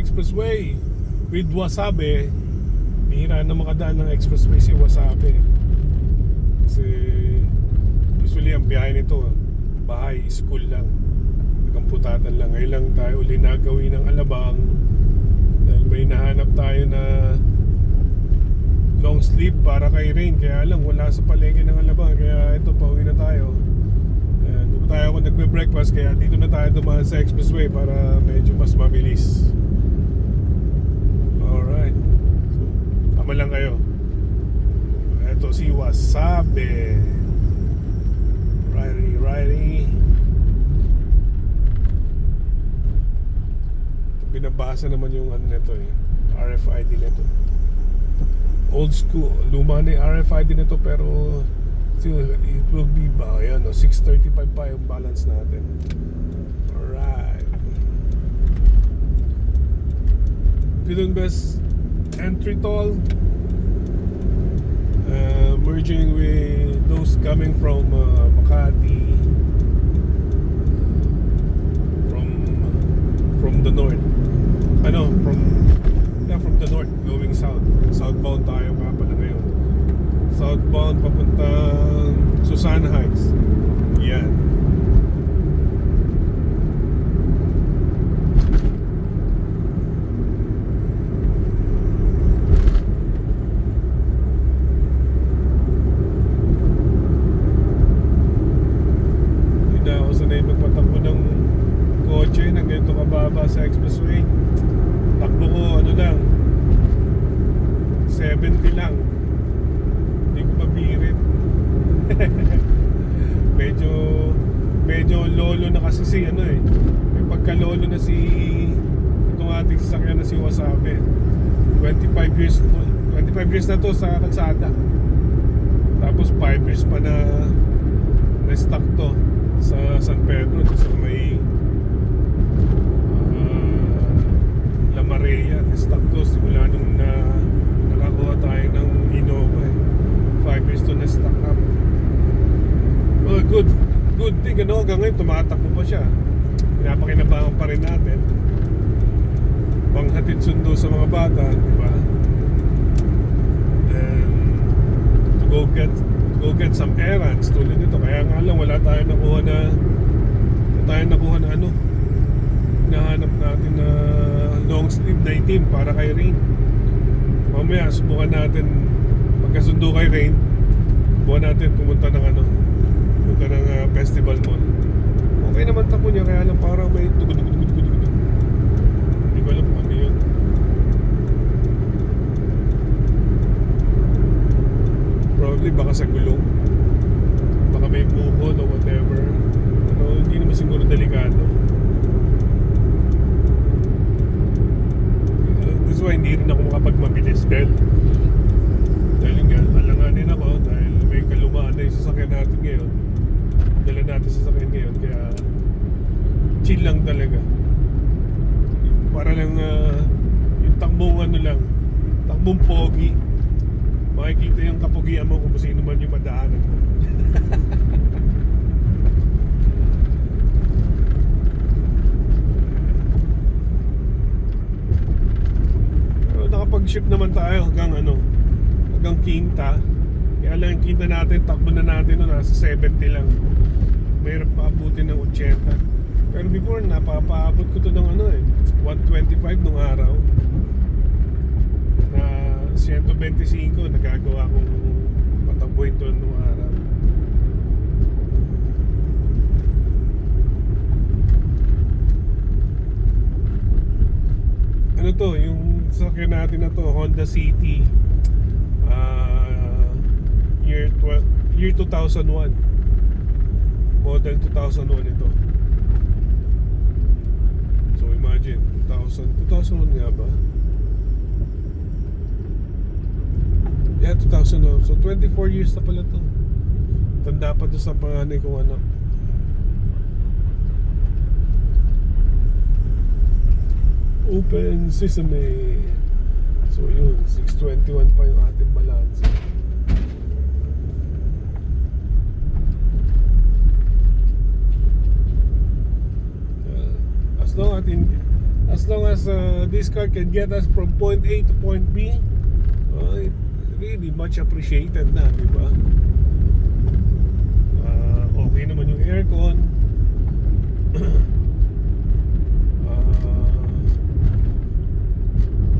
expressway with Wasabi. Bihira na makadaan ng expressway si Wasabi. Kasi usually ang biyahe nito bahay, school lang, nagkamputatan lang. Ngayon lang tayo uli nagawin ng Alabang dahil may nahanap tayo na long sleeve para kay Rain. Kaya lang wala sa palengke ng Alabang. Kaya ito, pauwi na tayo. Doon tayo ako nagbe-breakfast. Kaya dito na tayo dumaan sa expressway para medyo mas mabilis. Alright, so tama lang kayo. Ito si Wasabi. Righty. Binabasa naman yung ano nito eh, RFID nito. Old school, luma na yung RFID nito pero still it will be ba, yan, 635 pa yung balance natin. Alright, Gulong Best entry toll, merging with those coming from Makati, from the north. From the north going south. Southbound tayo nga pala ngayon. Southbound papuntang Susana Heights. Yan. Hindi na ako sanay magpatakbo ng kotse na ganito kababa sa expressway. Takbo ko ano lang 70 lang. Hindi ko mabirit. medyo lolo na kasi si ano eh. May pagka-lolo na si itong ating sasakyan na si Wasabi. 25 years na to sa kalsada. Tapos 5 years pa na stock to sa San Pedro, sa may La Maria. Stock to simula nung nakakuha tayo ng Innova eh. 5 years to na stock up. Well, good thing ano, hanggang ngayon tumatakbo pa siya. Pinapakinabangan pa rin natin. Panghatid sundo sa mga bata, di ba? And to go get some errands tulad nito. Kaya nga lang wala tayo nakuha na ano, hinahanap natin na long sleeve na itim para kay Rain. Mamaya subukan natin pagkasundo kay Rain, subukan natin pumunta ng festival mall. Okay naman takbo niya, kaya lang parang may tugod. Hindi ko alam kung ano yun. Probably baka sa gulong, baka may bukol o whatever. Ano, hindi naman siguro delikado. That's why hindi rin ako makapagmabilis dahil nga alanganin ako dahil may kalumaan na yung sasakyan natin ngayon. Dala natin sasakyan ngayon, kaya chill lang talaga. Para lang yung takbong ano lang, takbong pogi. Makikita yung kapugian mo kung sino man yung madaanan mo. Pero nakapag-ship naman tayo hanggang Quinta. Kaya lang yung Quinta natin, takbo na natin nasa 70 lang. Mayroon pa abutin ng 80. Pero before, napapaabot ko to ng 125 nung araw. Na 125 nagagawa kong patakbuhin to nung araw. Ano to, yung sasakyan natin na to, Honda City, year 2001, model 2001 ito. So imagine 2001 nga ba? Yeah, 2001. So 24 years na pala to. Tanda pa to sa panganay kong anak. Open Sesame. So yun, 621 pa yung ating balance. As long As long as this car can get us from point A to point B, it's really much appreciated na, di ba? Okay naman yung aircon.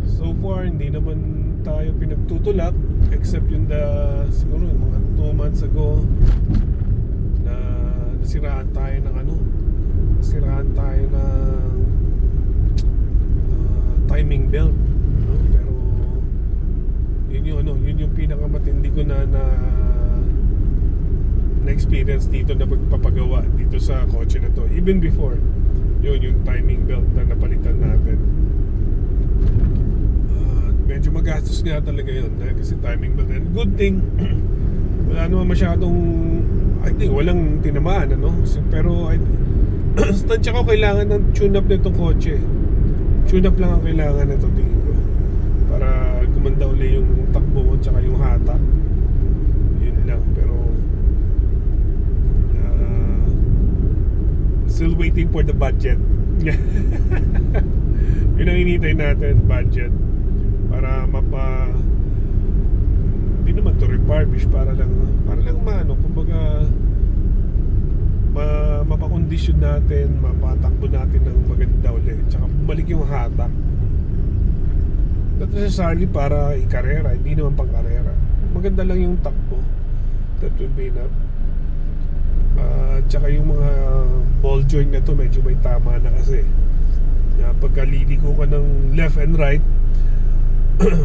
So far, hindi naman tayo pinagtutulak except yung siguro yung mga 2 months ago na nasiraan tayo ng timing belt, no? Pero yun yung pinakamatindi ko na experience dito na pagpapagawa dito sa kotse na to. Even before, yung timing belt na napalitan natin. Medyo magastos nga talaga yun kasi timing belt. And good thing, wala naman masyadong, I think walang tinamaan, pero tansya ko kailangan ng tune-up nitong kotse. Tune-up lang ang kailangan nito, tingin ko, para gumanda uli yung takbo at saka yung hatak. Yun lang. Pero still waiting for the budget. Yun ang hinihintay natin, budget, para hindi naman to refurbish, para lang kumbaga mapakondisyon natin, mapatakbo natin ng maganda ulit, tsaka bumalik yung hatak. Not necessarily para ikarera, hindi naman pang karera, maganda lang yung takbo. That will be enough. Tsaka yung mga ball joint na to medyo may tama na kasi pagka liliko ka ng left and right,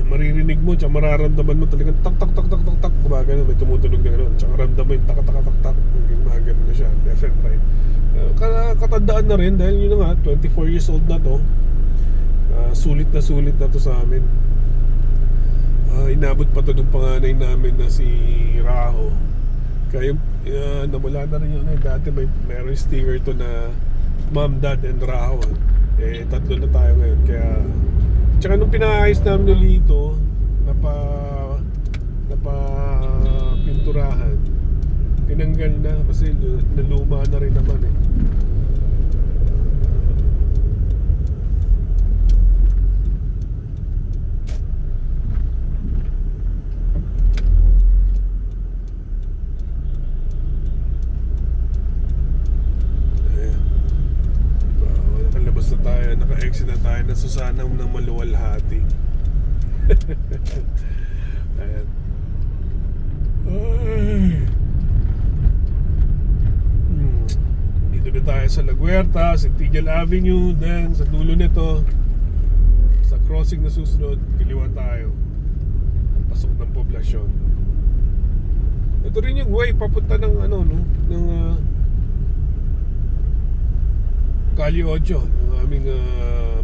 maririnig mo, tsaka mararamdaman mo talagang tak tak tak tak tak tak, gumagano, may tumutunog na gano'n, tsaka ramdam mo yung tak tak tak tak, gumagano na siya, left and right. Katandaan na rin dahil yun nga, 24 years old na to. Sulit na to sa amin. Inabot pa to ng panganay namin na si Raho. Kaya nawala na rin yun. Dati meron sticker to na Mom, Dad, and Raho. Tatlo na tayo ngayon. Kaya tsaka nung pinaayos namin dito, pinturahan, tinanggal na kasi naluma na rin naman eh. Naka-exit na tayo na Susana ng Maluwalhati. Ayan. Dito na tayo sa La Huerta, Centennial Avenue. Then sa dulo nito, sa crossing na susunod, kaliwa tayo, pasok ng poblasyon. Ito rin yung way papunta ng ng Calle 8, yung aming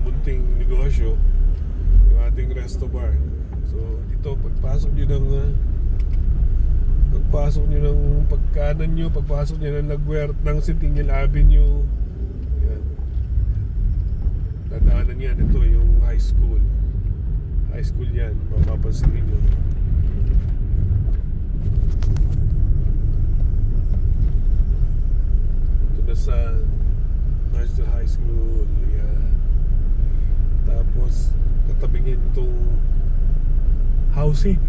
munting negosyo, yung ating resto bar. So dito, pagpasok nyo ng pagkanan nyo, pagpasok nyo ng La Huerta, ng Centennial Avenue, yan, dadaanan yan. Ito yung high school yan, mapapansin nyo. Ito na sa National High School, yan. Tapos katabingin itong housing.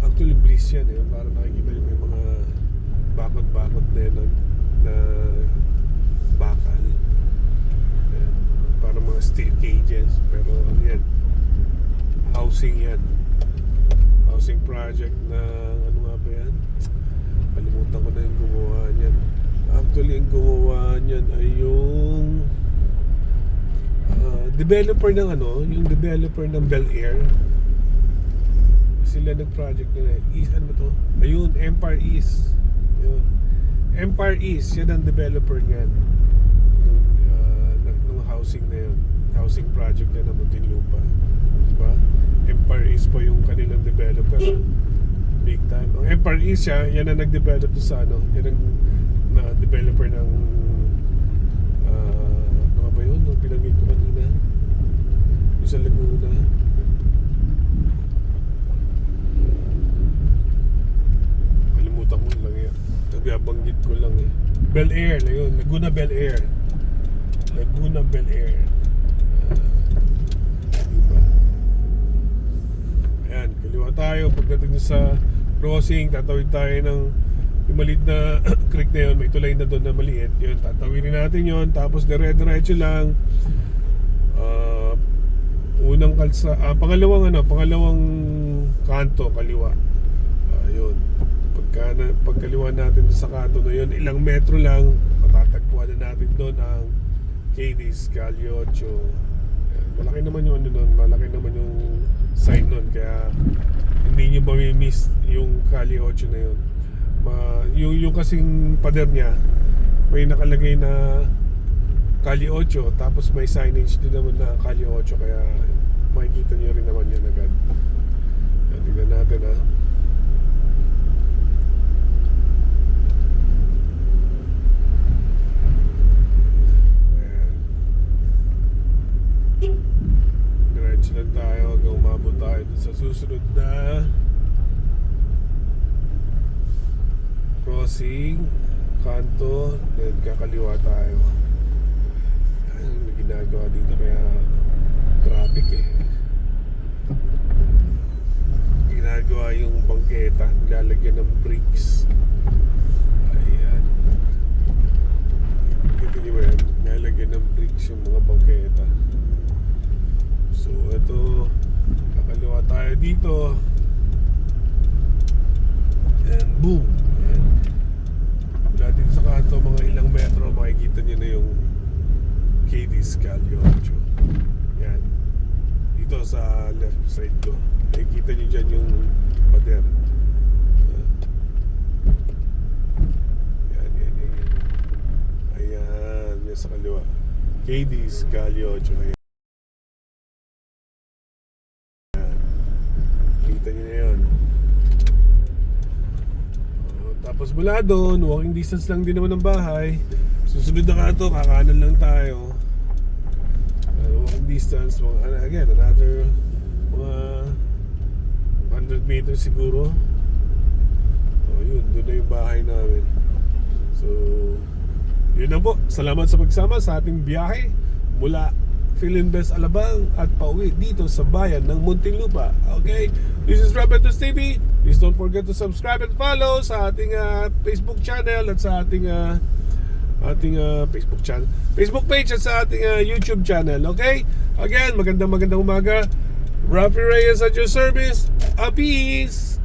Actually bliss yan eh. Parang nakikita nyo may mga bakod-bakod na bakal. Yan. Parang mga steel cages. Pero yan, housing yan. Housing project na ano nga ba yan? Kalimutan ko na yung gumawa niyan. Actually, ang gumawa niyan ay yung developer ng yung developer ng Bel Air. Sila nag-project nila. Ano ba to? Ayun, Empire East. Ayun. Empire East, yan ang developer niyan. Ng housing na yun. Housing project na ng Muntinlupa. Diba? Empire East pa yung kanilang developer. Big time. Ang Empire East yan ang nag-develop to sa yan ang developer ng ano ba yun? Nung pinanggit ko kanina, yung sa Laguna. Kalimutan ko lang yan. Nagbabanggit ko lang eh. Bel Air na yun. Laguna Bel Air. Laguna Bel Air. Diba? Ayan, kaliwa tayo. Pagdating sa crossing, tatawid tayo ng yung maliit na creek na yun. May tulay na doon na maliit. Yun, tatawirin natin yun. Tapos dire-diretso lang. Unang pangalawang kanto kaliwa. Yun. Pagkaliwa natin sa kanto na yun, ilang metro lang, matatagpuan na natin doon ang KD's Calle 8. Malaki naman yung ano doon, malaki naman yung sign doon, kaya hindi nyo mamimiss yung Calle 8 na yun. Yung kasing pader niya, may nakalagay na Calle 8, tapos may signage din naman na Calle 8, kaya makikita nyo rin naman yan agad. Tignan natin ha. Diretso lang tayo hanggang umabot tayo dun sa susunod na crossing, kanto, then kakaliwa tayo. May ginagawa dito kaya traffic ginagawa yung bangketa, nilalagyan ng bricks. Ayan, kita nyo ba yan? Nilalagyan ng bricks yung mga bangketa. So ito, kakaliwa tayo dito, and boom. Ayan. Mula dito sa kanto, mga ilang metro, makikita nyo na yung KD's Calle 8. Yan. Dito sa left side ko. Nakikita nyo dyan yung pader. Yan. Ayan. Yan sa kaliwa. KD's Calle 8. Ayan. Kita nyo na yun. Tapos mula doon, walking distance lang din naman ng bahay. Susunod na kanto, kakanan lang tayo. Walking distance, again, another mga 100 meters siguro. Yun, doon na yung bahay namin. So, yun na po. Salamat sa pagsama sa ating biyahe mula Philinvest Alabang at pauwi dito sa bayan ng Muntinlupa. Okay? This is Roberto's TV. Please don't forget to subscribe and follow sa ating Facebook channel at sa ating Facebook page at sa ating YouTube channel. Okay? Again, magandang umaga. Rafi Reyes at your service. Peace!